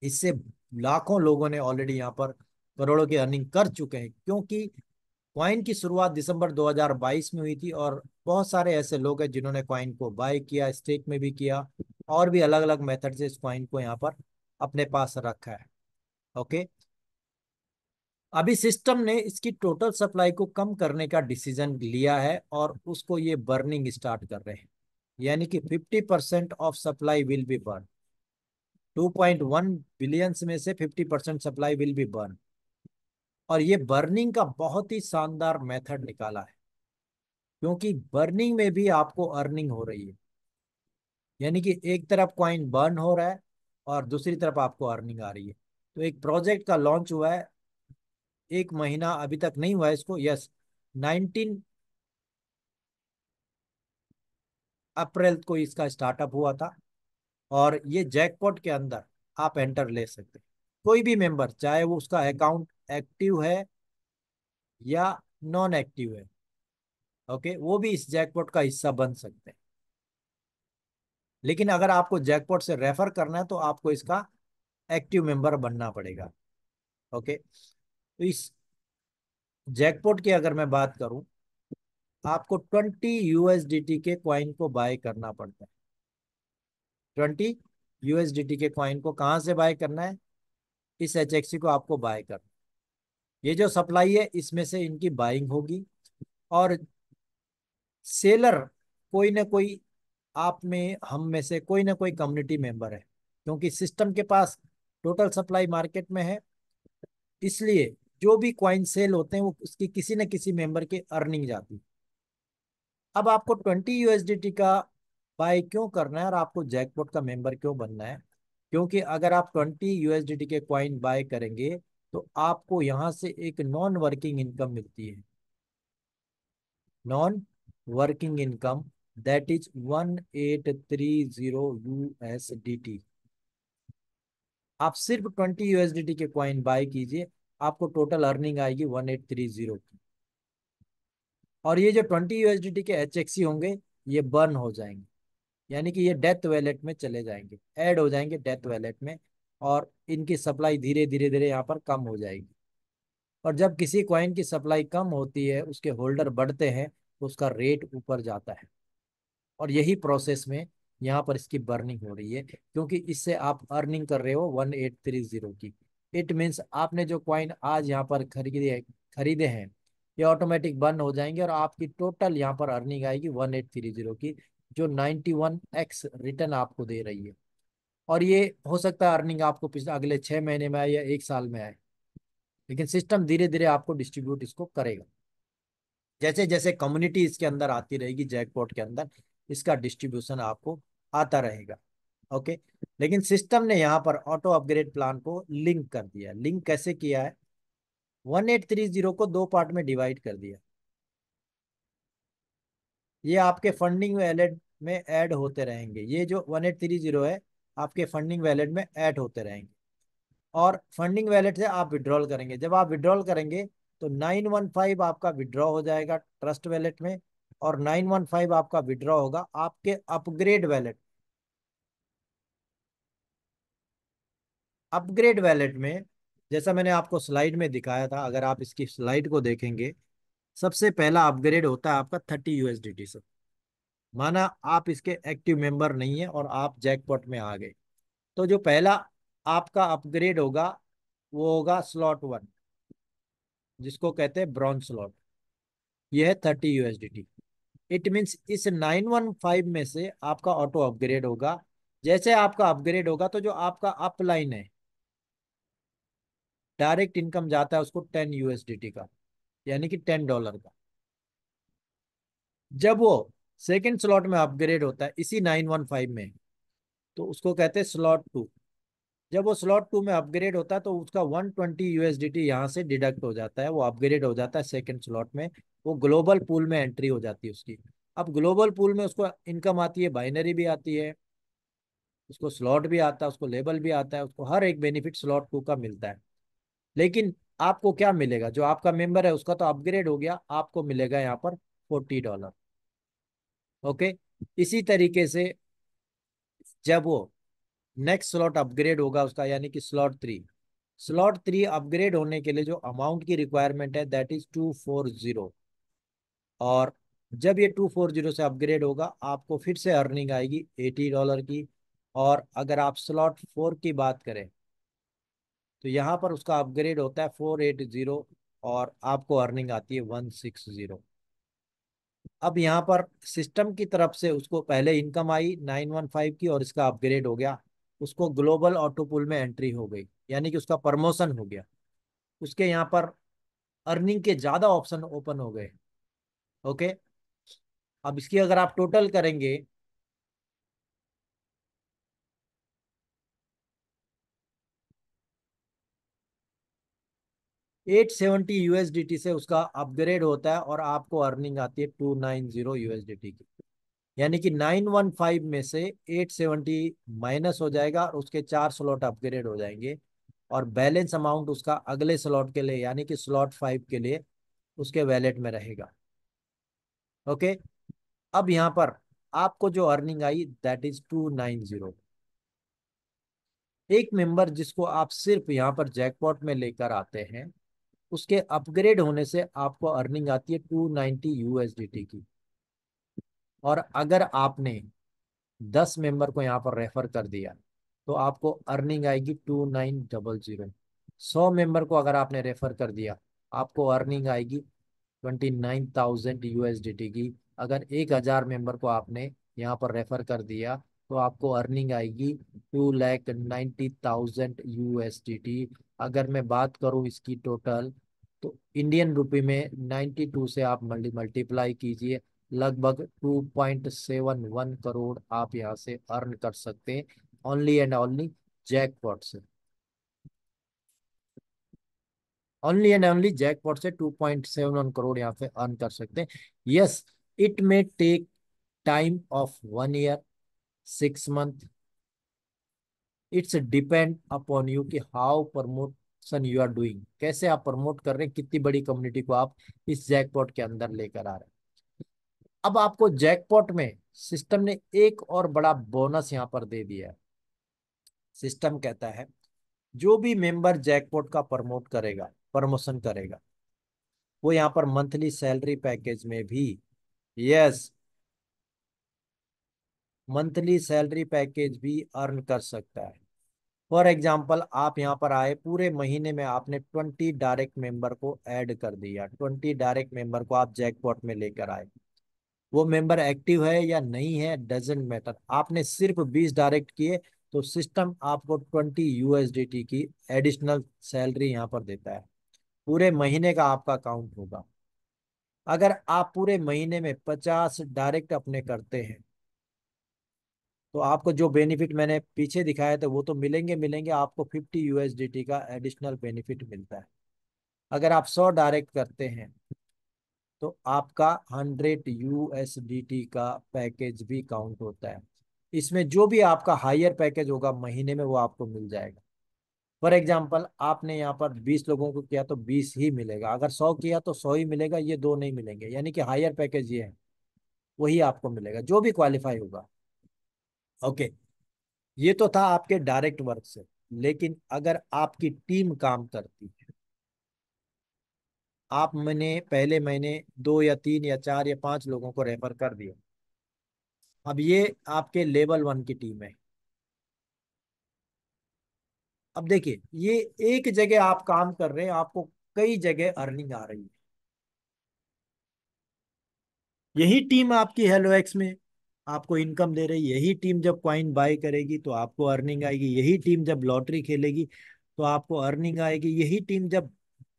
इससे लाखों लोगों ने ऑलरेडी यहाँ पर करोड़ों की अर्निंग कर चुके हैं, क्योंकि कॉइन की शुरुआत दिसंबर 2022 में हुई थी। और बहुत सारे ऐसे लोग हैं जिन्होंने कॉइन को बाय किया, स्टेक में भी किया, और भी अलग अलग मेथड से इस कॉइन को यहाँ पर अपने पास रखा है। ओके। अभी सिस्टम ने इसकी टोटल सप्लाई को कम करने का डिसीजन लिया है और उसको ये बर्निंग स्टार्ट कर रहे हैं, यानी कि 50% of supply will be burn. 2.1 billion में से 50% सप्लाई विल बी बर्न। और ये बर्निंग का बहुत ही शानदार मेथड निकाला है, क्योंकि बर्निंग में भी आपको अर्निंग हो रही है। यानी कि एक तरफ कॉइन बर्न हो रहा है और दूसरी तरफ आपको अर्निंग आ रही है। तो एक प्रोजेक्ट का लॉन्च हुआ है, 1 महीना अभी तक नहीं हुआ है इसको, यस, 19 अप्रैल को इसका स्टार्टअप हुआ था। और ये जैकपॉट के अंदर आप एंटर ले सकते हैं, कोई भी मेंबर, चाहे वो उसका अकाउंट एक्टिव है या नॉन एक्टिव है, ओके, वो भी इस जैकपॉट का हिस्सा बन सकते हैं। लेकिन अगर आपको जैकपॉट से रेफर करना है तो आपको इसका एक्टिव मेंबर बनना पड़ेगा। ओके, तो इस जैकपॉट की अगर मैं बात करूं, आपको 20 USDT के कॉइन को बाय करना पड़ता है। 20 USDT के कॉइन को कहाँ से बाय करना है? इस HXC को आपको बाय करना। ये जो सप्लाई है इसमें से इनकी बाइंग होगी, और सेलर कोई ना कोई, आप में, हम में से कोई ना कोई कम्युनिटी मेंबर है, क्योंकि सिस्टम के पास टोटल सप्लाई मार्केट में है, इसलिए जो भी कॉइन सेल होते हैं वो उसकी किसी न किसी मेंबर के अर्निंग जाती है। अब आपको 20 USDT का बाय क्यों करना है और आपको जैकपॉट का मेंबर क्यों बनना है? क्योंकि अगर आप 20 USDT के कॉइन बाय करेंगे तो आपको यहां से एक नॉन वर्किंग इनकम मिलती है, non working income, that is 1830 USDT। आप सिर्फ 20 USDT के कॉइन बाय कीजिए, आपको टोटल अर्निंग आएगी 1830 की। और ये जो 20 USDT के HXC होंगे, ये बर्न हो जाएंगे, यानी कि ये डेथ वैलेट में चले जाएंगे, ऐड हो जाएंगे डेथ वैलेट में, और इनकी सप्लाई धीरे धीरे धीरे यहाँ पर कम हो जाएगी। और जब किसी कॉइन की सप्लाई कम होती है, उसके होल्डर बढ़ते हैं, तो उसका रेट ऊपर जाता है। और यही प्रोसेस में यहाँ पर इसकी बर्निंग हो रही है, क्योंकि इससे आप अर्निंग कर रहे हो 1830 की। इट मीन्स आपने जो कॉइन आज यहाँ पर खरीदे खरीदे हैं, ये ऑटोमेटिक बर्न हो जाएंगे, और आपकी टोटल यहाँ पर अर्निंग आएगी 1830 की, जो 91x रिटर्न आपको दे रही है। और ये हो सकता है अर्निंग आपको पिछले अगले 6 महीने में आए या 1 साल में आए, लेकिन सिस्टम धीरे धीरे आपको डिस्ट्रीब्यूट इसको करेगा। जैसे जैसे कम्युनिटी इसके अंदर आती रहेगी, जैकपॉट के अंदर इसका डिस्ट्रीब्यूशन आपको आता रहेगा। ओके, लेकिन सिस्टम ने यहाँ पर ऑटो अपग्रेड प्लान को लिंक कर दिया। लिंक कैसे किया है? 1830 को दो पार्ट में डिवाइड कर दिया। ये आपके फंडिंग वैलेट में ऐड होते रहेंगे, ये जो 1830 है आपके फंडिंग वैलेट में ऐड होते रहेंगे, और फंडिंग वैलेट से आप विड्रॉल करेंगे। जब आप विड्रॉल करेंगे तो 915 आपका विड्रॉ हो जाएगा ट्रस्ट वैलेट में, और 915 आपका विड्रॉ होगा आपके अपग्रेड वैलेट। अपग्रेड वैलेट में, जैसा मैंने आपको स्लाइड में दिखाया था, अगर आप इसकी स्लाइड को देखेंगे, सबसे पहला अपग्रेड होता है आपका 30 USDT से। माना आप इसके एक्टिव मेंबर नहीं है और आप जैकपॉट में आ गए, तो जो पहला आपका अपग्रेड होगा वो होगा स्लॉट 1, जिसको कहते हैं ब्रॉन्ज स्लॉट। ये है 30 USDT। इट मीन्स इस 915 में से आपका ऑटो अपग्रेड होगा। जैसे आपका अपग्रेड होगा तो जो आपका अपलाइन है, डायरेक्ट इनकम जाता है उसको 10 USDT का, यानी कि $10 का। जब वो सेकेंड स्लॉट में अपग्रेड होता है इसी 915 में, तो उसको कहते हैं स्लॉट 2। जब वो स्लॉट 2 में अपग्रेड होता है तो उसका 120 USDT यहाँ से डिडक्ट हो जाता है, वो अपग्रेड हो जाता है सेकंड स्लॉट में, वो ग्लोबल पूल में एंट्री हो जाती है उसकी। अब ग्लोबल पूल में उसको इनकम आती है, बाइनरी भी आती है, उसको स्लॉट भी आता है, उसको लेबल भी आता है, उसको हर एक बेनिफिट स्लॉट 2 का मिलता है। लेकिन आपको क्या मिलेगा? जो आपका मेंबर है उसका तो अपग्रेड हो गया, आपको मिलेगा यहाँ पर $40। ओके, इसी तरीके से जब वो नेक्स्ट स्लॉट अपग्रेड होगा उसका, यानी कि स्लॉट 3 अपग्रेड होने के लिए जो अमाउंट की रिक्वायरमेंट है दैट इज 240। और जब ये 240 से अपग्रेड होगा आपको फिर से अर्निंग आएगी $80 की। और अगर आप स्लॉट 4 की बात करें तो यहाँ पर उसका अपग्रेड होता है 480, और आपको अर्निंग आती है 160। अब यहाँ पर सिस्टम की तरफ से उसको पहले इनकम आई 915 की, और इसका अपग्रेड हो गया, उसको ग्लोबल ऑटो पूल में एंट्री हो गई, यानी कि उसका प्रमोशन हो गया, उसके यहाँ पर अर्निंग के ज्यादा ऑप्शन ओपन हो गए। ओके, अब इसकी अगर आप टोटल करेंगे, 870 USDT से उसका अपग्रेड होता है और आपको अर्निंग आती है 290 USDT की। यानी कि 915 में से 870 माइनस हो जाएगा और उसके 4 स्लॉट अपग्रेड हो जाएंगे, और बैलेंस अमाउंट उसका अगले स्लॉट के लिए यानी कि स्लॉट 5 के लिए उसके वैलेट में रहेगा। ओके। अब यहाँ पर आपको जो अर्निंग आई दैट इज 290। एक मेंबर जिसको आप सिर्फ यहाँ पर जैकपॉट में लेकर आते हैं, उसके अपग्रेड होने से आपको अर्निंग आती है 290 USDT की। और अगर आपने 10 मेंबर को यहाँ पर रेफर कर दिया तो आपको अर्निंग आएगी 2900। 100 मेंबर को अगर आपने रेफर कर दिया आपको अर्निंग आएगी 29,000 USDT की। अगर 1,000 मेंबर को आपने यहाँ पर रेफर कर दिया तो आपको अर्निंग आएगी 2,90,000 USDT। अगर मैं बात करूँ इसकी टोटल, तो इंडियन रुपए में 92 से आप मल्टीप्लाई कीजिए, लगभग 2.71 करोड़ आप यहाँ से अर्न कर सकते हैं, ओनली एंड ओनली जैकपॉट से। ओनली एंड ओनली जैकपॉट से 2.71 करोड़ यहाँ पे अर्न कर सकते हैं। Yes, it may take time of 1 year, 6 month. It's depend upon you कि how promotion you are doing, कैसे आप प्रमोट कर रहे हैं, कितनी बड़ी कम्युनिटी को आप इस जैकपॉट के अंदर लेकर आ रहे हैं। अब आपको जैकपॉट में सिस्टम ने एक और बड़ा बोनस यहाँ पर दे दिया है। सिस्टम कहता है जो भी मेंबर जैकपॉट का प्रमोट करेगा, प्रमोशन करेगा, वो यहाँ पर मंथली सैलरी पैकेज में भी, यस, मंथली सैलरी पैकेज भी अर्न कर सकता है। फॉर एग्जाम्पल, आप यहाँ पर आए, पूरे महीने में आपने 20 डायरेक्ट मेंबर को ऐड कर दिया, 20 डायरेक्ट मेंबर को आप जैकपॉट में लेकर आए। वो मेंबर एक्टिव है या नहीं है डजेंट मैटर, आपने सिर्फ 20 डायरेक्ट किए तो सिस्टम आपको 20 USDT की एडिशनल सैलरी यहाँ पर देता है। पूरे महीने का आपका काउंट होगा। अगर आप पूरे महीने में 50 डायरेक्ट अपने करते हैं तो आपको जो बेनिफिट मैंने पीछे दिखाया था वो तो मिलेंगे मिलेंगे, आपको 50 USDT का एडिशनल बेनिफिट मिलता है। अगर आप 100 डायरेक्ट करते हैं तो आपका 100 USDT का पैकेज भी काउंट होता है। इसमें जो भी आपका हायर पैकेज होगा महीने में वो आपको मिल जाएगा। फॉर एग्जाम्पल, आपने यहाँ पर 20 लोगों को किया तो 20 ही मिलेगा, अगर 100 किया तो 100 ही मिलेगा, ये दो नहीं मिलेंगे। यानी कि हायर पैकेज ये है, वही आपको मिलेगा जो भी क्वालिफाई होगा। ओके। ये तो था आपके डायरेक्ट वर्क से। लेकिन अगर आपकी टीम काम करती है, आप मैंने पहले महीने 2 या 3 या 4 या 5 लोगों को रेफर कर दिया, अब ये आपके लेवल 1 की टीम है। अब देखिए, ये एक जगह आप काम कर रहे हैं, आपको कई जगह अर्निंग आ रही है। यही टीम आपकी हेलो एक्स में आपको इनकम दे रही है, यही टीम जब कॉइन बाय करेगी तो आपको अर्निंग आएगी, यही टीम जब लॉटरी खेलेगी तो आपको अर्निंग आएगी, यही टीम जब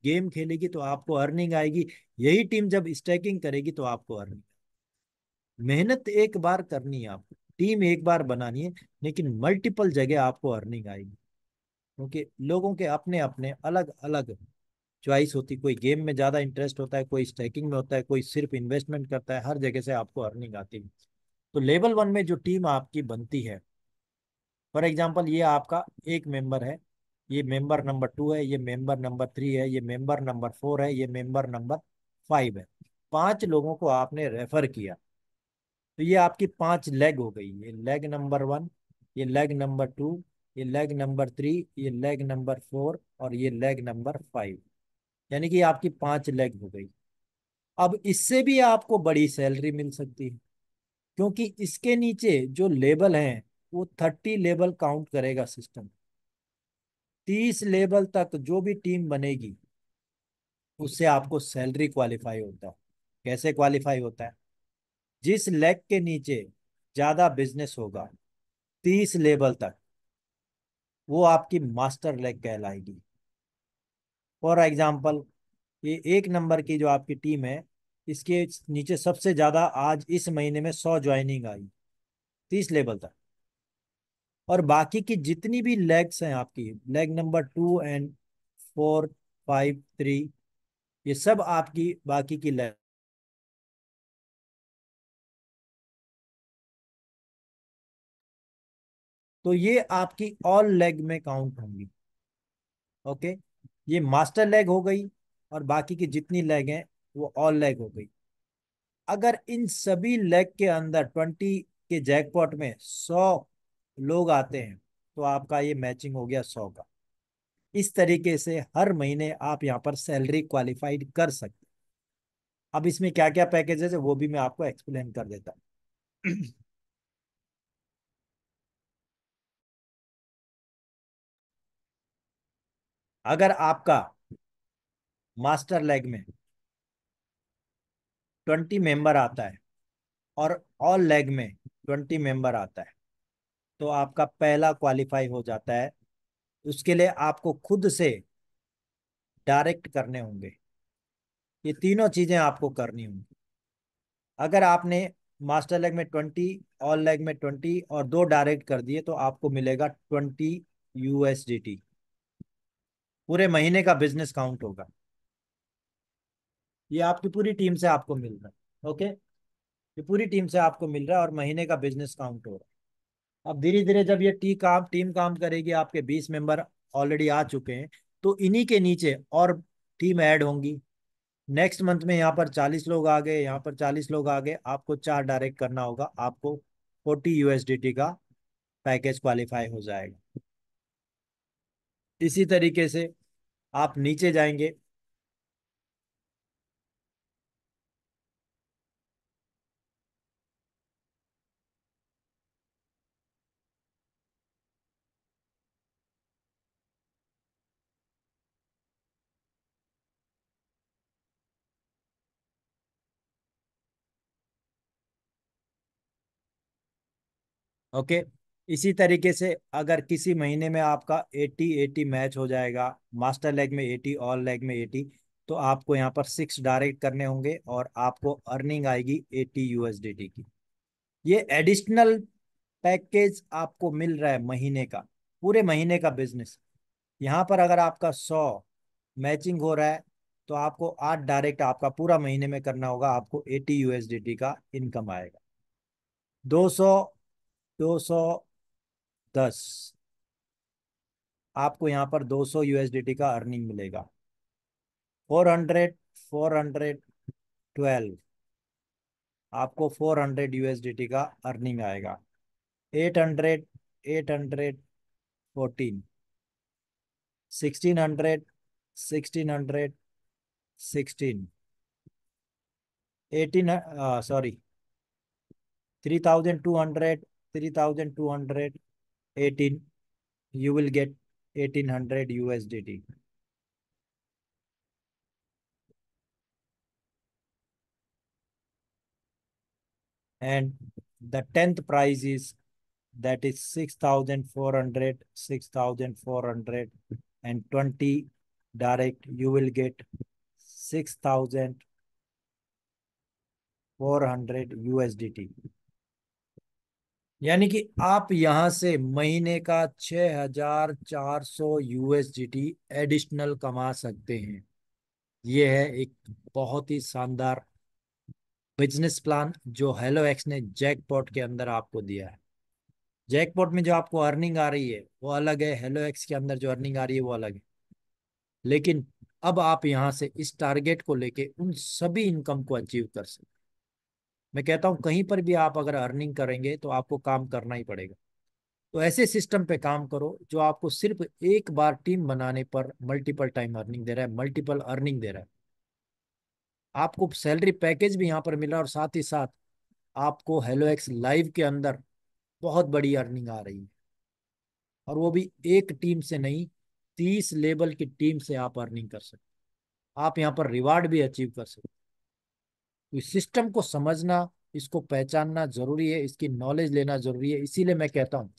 गेम खेलेगी तो आपको अर्निंग आएगी, यही टीम जब स्टैकिंग करेगी तो आपको अर्निंग। मेहनत एक बार करनी है आपको, टीम एक बार बनानी है, लेकिन मल्टीपल जगह आपको अर्निंग आएगी। क्योंकि लोगों के अपने अपने अलग अलग चॉइस होती, कोई गेम में ज्यादा इंटरेस्ट होता है, कोई स्टैकिंग में होता है, कोई सिर्फ इन्वेस्टमेंट करता है, हर जगह से आपको अर्निंग आती है। तो लेवल 1 में जो टीम आपकी बनती है, फॉर एग्जाम्पल ये आपका एक मेंबर है, ये मेंबर नंबर 2 है, ये मेंबर नंबर 3 है, ये मेंबर नंबर 4 है, ये मेंबर नंबर 5 है। 5 लोगों को आपने रेफर किया तो ये आपकी 5 लेग हो गई। ये लेग नंबर 1, ये लेग नंबर 2, ये लेग नंबर 3, ये लेग नंबर 4 और ये लेग नंबर 5। यानी कि आपकी 5 लेग हो गई। अब इससे भी आपको बड़ी सैलरी मिल सकती है, क्योंकि इसके नीचे जो लेबल हैं वो 30 लेबल काउंट करेगा सिस्टम। 30 लेबल तक जो भी टीम बनेगी उससे आपको सैलरी क्वालिफाई होता है। कैसे क्वालिफाई होता है? जिस लेग के नीचे ज्यादा बिजनेस होगा 30 लेबल तक, वो आपकी मास्टर लेग कहलाएगी। फॉर एग्जाम्पल, ये 1 नंबर की जो आपकी टीम है, इसके नीचे सबसे ज्यादा आज इस महीने में 100 ज्वाइनिंग आई 30 लेबल तक। और बाकी की जितनी भी लेग्स हैं आपकी, लेग नंबर 2 एंड 4, 5 3, ये सब आपकी बाकी की लेग। तो ये आपकी ऑल लेग में काउंट होंगी। ओके, ये मास्टर लेग हो गई, और बाकी की जितनी लेग हैं वो ऑल लेग हो गई। अगर इन सभी लेग के अंदर 20 के जैकपॉट में 100 लोग आते हैं, तो आपका ये मैचिंग हो गया 100 का। इस तरीके से हर महीने आप यहाँ पर सैलरी क्वालिफाइड कर सकते हैं। अब इसमें क्या क्या पैकेजेस है वो भी मैं आपको एक्सप्लेन कर देता हूँ। अगर आपका मास्टर लेग में 20 मेंबर आता है और ऑल लेग में 20 मेंबर आता है, तो आपका पहला क्वालिफाई हो जाता है। उसके लिए आपको खुद से डायरेक्ट करने होंगे, ये तीनों चीजें आपको करनी होंगी। अगर आपने मास्टर लेग में 20, ऑल लेग में 20 और दो डायरेक्ट कर दिए, तो आपको मिलेगा 20 USDT। पूरे महीने का बिजनेस काउंट होगा। ये आपकी पूरी टीम से आपको मिल रहा है। ओके, ये पूरी टीम से आपको मिल रहा है और महीने का बिजनेस काउंट हो रहा है। अब धीरे धीरे जब ये टीम काम करेगी, आपके 20 मेंबर ऑलरेडी आ चुके हैं, तो इन्हीं के नीचे और टीम ऐड होंगी। नेक्स्ट मंथ में यहाँ पर 40 लोग आ गए, यहाँ पर 40 लोग आ गए, आपको 4 डायरेक्ट करना होगा, आपको 40 USDT का पैकेज क्वालिफाई हो जाएगा। इसी तरीके से आप नीचे जाएंगे। ओके, इसी तरीके से अगर किसी महीने में आपका 80-80 मैच हो जाएगा, मास्टर लेग में 80, ऑल लेग में 80, तो आपको यहाँ पर 6 डायरेक्ट करने होंगे और आपको अर्निंग आएगी 80 USDT की। ये एडिशनल पैकेज आपको मिल रहा है महीने का, पूरे महीने का बिजनेस। यहाँ पर अगर आपका 100 मैचिंग हो रहा है, तो आपको 8 डायरेक्ट आपका पूरा महीने में करना होगा, आपको 80 USDT का इनकम आएगा। 200, 210, आपको यहाँ पर 200 USDT का अर्निंग मिलेगा। 400, 412, आपको 400 USDT का अर्निंग आएगा। 800, 814, 1600, 1616, 18, sorry, 3200, 3218, you will get 1800 USDT. And the 10th prize is, that is 6400, 6400 and 20 direct, you will get 6400 USDT। यानी कि आप यहां से महीने का 6400 USDT एडिशनल कमा सकते हैं। ये है एक बहुत ही शानदार बिजनेस प्लान जो हेलो एक्स ने जैकपॉट के अंदर आपको दिया है। जैकपॉट में जो आपको अर्निंग आ रही है वो अलग है, हेलो एक्स के अंदर जो अर्निंग आ रही है वो अलग है। लेकिन अब आप यहां से इस टारगेट को लेके उन सभी इनकम को अचीव कर सकते। मैं कहता हूं कहीं पर भी आप अगर अर्निंग करेंगे तो आपको काम करना ही पड़ेगा। तो ऐसे सिस्टम पे काम करो जो आपको सिर्फ एक बार टीम बनाने पर मल्टीपल टाइम अर्निंग दे रहा है, मल्टीपल अर्निंग दे रहा है। आपको सैलरी पैकेज भी यहाँ पर मिला और साथ ही साथ आपको हेलो एक्स लाइव के अंदर बहुत बड़ी अर्निंग आ रही है। और वो भी एक टीम से नहीं, 30 लेवल की टीम से आप अर्निंग कर सकते। आप यहाँ पर रिवार्ड भी अचीव कर सकते। तो इस सिस्टम को समझना, इसको पहचानना जरूरी है, इसकी नॉलेज लेना जरूरी है। इसीलिए मैं कहता हूँ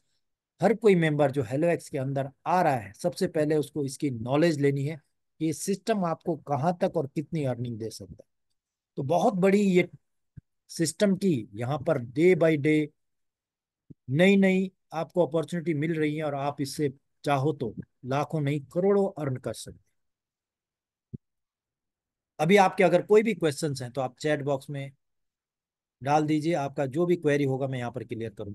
हर कोई मेंबर जो हेलो एक्स के अंदर आ रहा है, सबसे पहले उसको इसकी नॉलेज लेनी है कि ये सिस्टम आपको कहाँ तक और कितनी अर्निंग दे सकता है। तो बहुत बड़ी ये सिस्टम की यहाँ पर डे बाय डे नई नई आपको अपॉर्चुनिटी मिल रही है, और आप इससे चाहो तो लाखों नहीं करोड़ों अर्न कर सकते हैं। अभी आपके अगर कोई भी क्वेश्चंस हैं तो आप चैट बॉक्स में डाल दीजिए, आपका जो भी क्वेरी होगा मैं यहाँ पर क्लियर करूँगा।